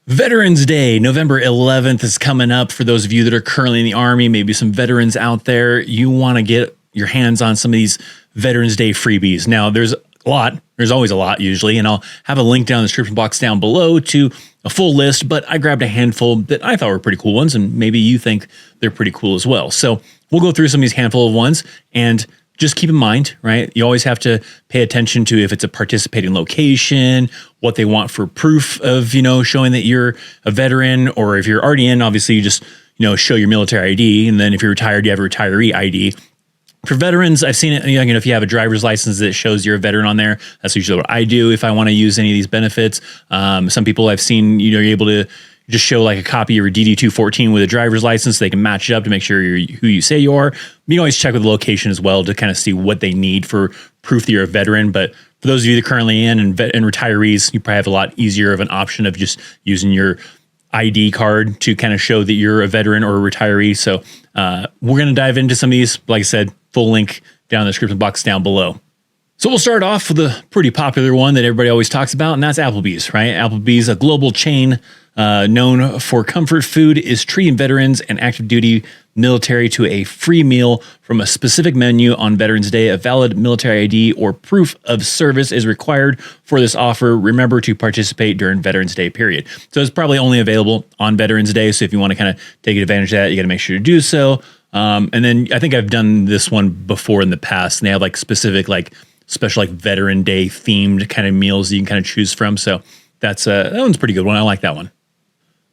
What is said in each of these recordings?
Veterans Day, November 11th is coming up. For those of you that are currently in the Army, maybe some veterans out there, you want to get your hands on some of these Veterans Day freebies. Now, there's a lot. There's always a lot usually, and I'll have a link down in the description box down below to a full list, but I grabbed a handful that I thought were pretty cool ones, and maybe you think they're pretty cool as well. So we'll go through some of these handful of ones, and just keep in mind, right? You always have to pay attention to if it's a participating location, what they want for proof of, showing that you're a veteran, or if you're already in, obviously you just, show your military ID. And then if you're retired, you have a retiree ID. For veterans, I've seen it, if you have a driver's license that shows you're a veteran on there, that's usually what I do if I want to use any of these benefits. Some people I've seen, you're able to just show like a copy of your DD-214 with a driver's license so they can match it up to make sure you're who you say you are. You can always check with the location as well to kind of see what they need for proof that you're a veteran. But for those of you that are currently in and retirees, you probably have a lot easier of an option of just using your ID card to kind of show that you're a veteran or a retiree. So we're going to dive into some of these. Like I said, full link down in the description box down below. So we'll start off with a pretty popular one that everybody always talks about, and that's Applebees, right? Applebees, a global chain known for comfort food, is treating veterans and active duty military to a free meal from a specific menu on Veterans Day. A valid military ID or proof of service is required for this offer. Remember to participate during Veterans Day period. So it's probably only available on Veterans Day. So if you want to kind of take advantage of that, you got to make sure to do so. And then I think I've done this one before in the past, and they have like specific special Veteran Day themed kind of meals that you can kind of choose from. So that one's a pretty good one. I like that one.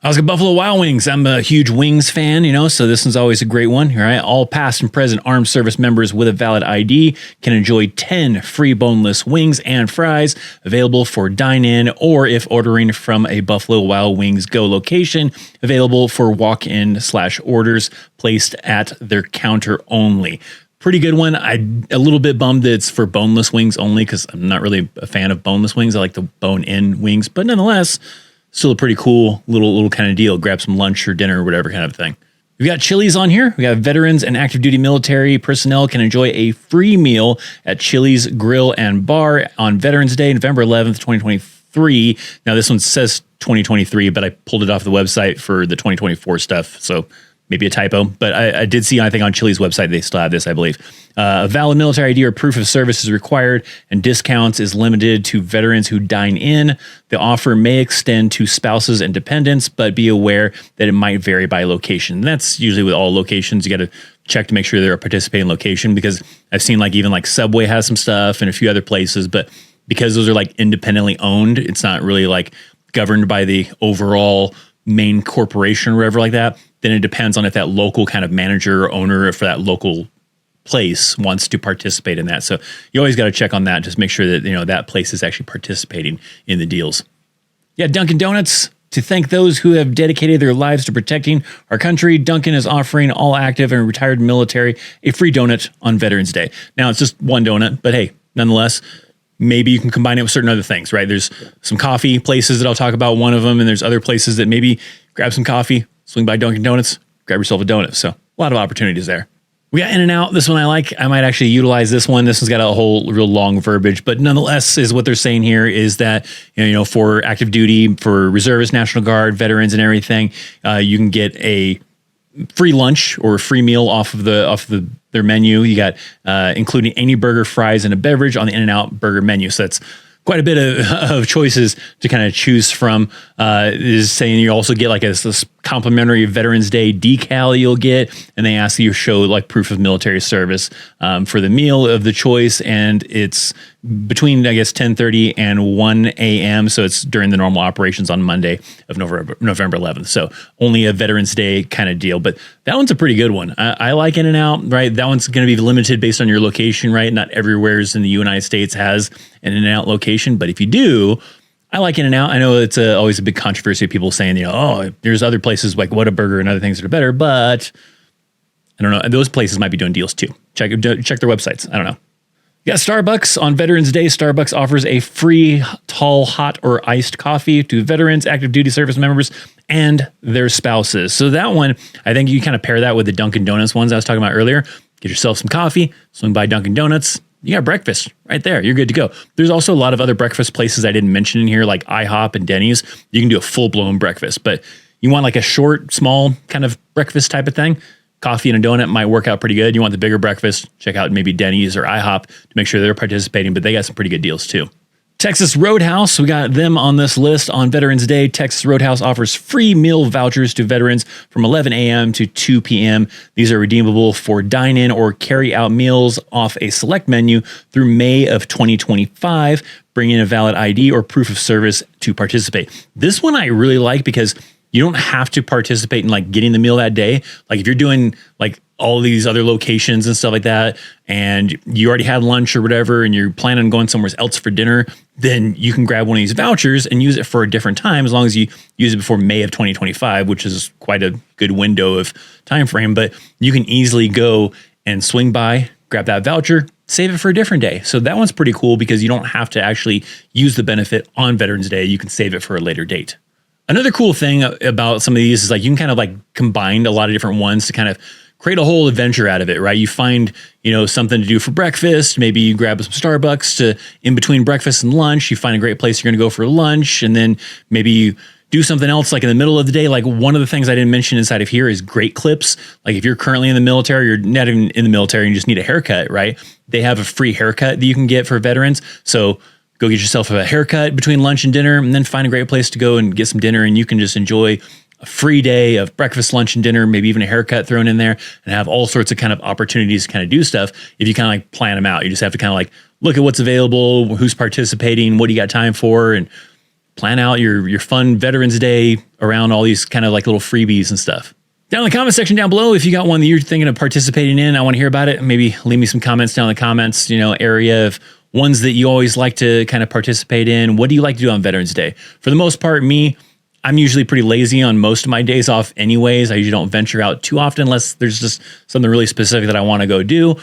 I was at Buffalo Wild Wings. I'm a huge wings fan, so this one's always a great one. All right. All past and present armed service members with a valid ID can enjoy 10 free boneless wings and fries available for dine-in, or if ordering from a Buffalo Wild Wings Go location, available for walk-in/orders placed at their counter only. Pretty good one. I'm a little bit bummed that it's for boneless wings only because I'm not really a fan of boneless wings. I like the bone-in wings, but nonetheless, still a pretty cool little kind of deal. Grab some lunch or dinner or whatever kind of thing. We've got Chili's on here. We got veterans and active duty military personnel can enjoy a free meal at Chili's Grill and Bar on Veterans Day, November 11th, 2023. Now, this one says 2023, but I pulled it off the website for the 2024 stuff. So maybe a typo, but I did see, I think on Chili's website, they still have this, I believe. A valid military ID or proof of service is required, and discounts is limited to veterans who dine in. The offer may extend to spouses and dependents, but be aware that it might vary by location. And that's usually with all locations. You got to check to make sure they're a participating location, because I've seen even Subway has some stuff and a few other places, but because those are independently owned, it's not really governed by the overall main corporation or whatever like that. Then it depends on if that local kind of manager or owner for that local place wants to participate in that. So you always got to check on that. Just make sure that, that place is actually participating in the deals. Yeah. Dunkin Donuts, to thank those who have dedicated their lives to protecting our country, Dunkin is offering all active and retired military a free donut on Veterans Day. Now it's just one donut, but hey, nonetheless, maybe you can combine it with certain other things, right? There's some coffee places that I'll talk about, one of them, and there's other places that maybe grab some coffee, swing by Dunkin Donuts, grab yourself a donut. So a lot of opportunities there. We got InNOut. This one I like. I might actually utilize this one. This one's got a whole real long verbiage, but nonetheless, is what they're saying here is that, for active duty, for reservists, National Guard, veterans, and everything, you can get a free lunch or a free meal off of their menu. You got including any burger, fries, and a beverage on the InNOut burger menu. So that's quite a bit of choices to kind of choose from. Is saying you also get this complimentary Veterans Day decal you'll get, and they ask you to show proof of military service for the meal of the choice, and it's between 10:30 and 1 a.m. So it's during the normal operations on Monday of November 11th. So only a Veterans Day kind of deal, but that one's a pretty good one. I like InNOut, right? That one's going to be limited based on your location, right? Not everywhere's in the United States has an InNOut location, but if you do, I like InNOut. I know it's always a big controversy of people saying, there's other places like Whataburger and other things that are better, but I don't know. Those places might be doing deals too. Check their websites. I don't know. You got Starbucks. On Veterans Day, Starbucks offers a free tall, hot, or iced coffee to veterans, active duty service members, and their spouses. So that one, I think you kind of pair that with the Dunkin Donuts ones I was talking about earlier. Get yourself some coffee, swing by Dunkin Donuts, you got breakfast right there. You're good to go. There's also a lot of other breakfast places I didn't mention in here, like IHOP and Denny's. You can do a full-blown breakfast, but you want like a short, small kind of breakfast type of thing. Coffee and a donut might work out pretty good. You want the bigger breakfast, check out maybe Denny's or IHOP to make sure they're participating, but they got some pretty good deals too. Texas Roadhouse, we got them on this list on Veterans Day. Texas Roadhouse offers free meal vouchers to veterans from 11 a.m. to 2 p.m. These are redeemable for dine-in or carry-out meals off a select menu through May of 2025. Bring in a valid ID or proof of service to participate. This one I really like because you don't have to participate in like getting the meal that day. Like if you're doing like all these other locations and stuff like that, and you already had lunch or whatever, and you're planning on going somewhere else for dinner, then you can grab one of these vouchers and use it for a different time as long as you use it before May of 2025, which is quite a good window of time frame. But you can easily go and swing by, grab that voucher, save it for a different day. So that one's pretty cool because you don't have to actually use the benefit on Veterans Day. You can save it for a later date. Another cool thing about some of these is like you can kind of like combine a lot of different ones to kind of create a whole adventure out of it, right? You find, something to do for breakfast. Maybe you grab some Starbucks to in between breakfast and lunch. You find a great place you're going to go for lunch, and then maybe you do something else like in the middle of the day. Like one of the things I didn't mention inside of here is great clips. Like if you're currently in the military, you're not even in the military, and you just need a haircut, right? They have a free haircut that you can get for veterans. So go get yourself a haircut between lunch and dinner, and then find a great place to go and get some dinner, and you can just enjoy a free day of breakfast, lunch, and dinner, maybe even a haircut thrown in there, and have all sorts of kind of opportunities to kind of do stuff if you kind of like plan them out. You just have to kind of like look at what's available, who's participating, what do you got time for, and plan out your fun Veterans Day around all these kind of like little freebies and stuff. Down in the comment section down below, if you got one that you're thinking of participating in, I want to hear about it. Maybe leave me some comments down in the comments, area of ones that you always like to kind of participate in. What do you like to do on Veterans Day? For the most part, I'm usually pretty lazy on most of my days off anyways. I usually don't venture out too often unless there's just something really specific that I want to go do.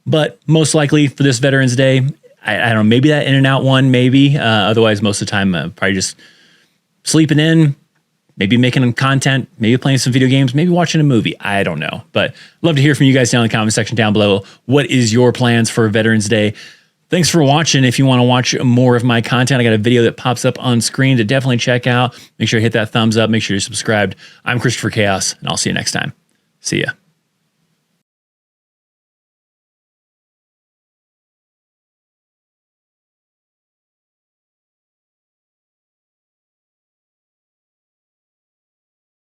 But most likely for this Veterans Day, I don't know, maybe that InNOut one, maybe. Otherwise, most of the time, probably just sleeping in, maybe making content, maybe playing some video games, maybe watching a movie. I don't know. But love to hear from you guys down in the comment section down below. What is your plans for Veterans Day? Thanks for watching. If you want to watch more of my content, I got a video that pops up on screen to definitely check out. Make sure you hit that thumbs up. Make sure you're subscribed. I'm Christopher Chaos, and I'll see you next time. See ya.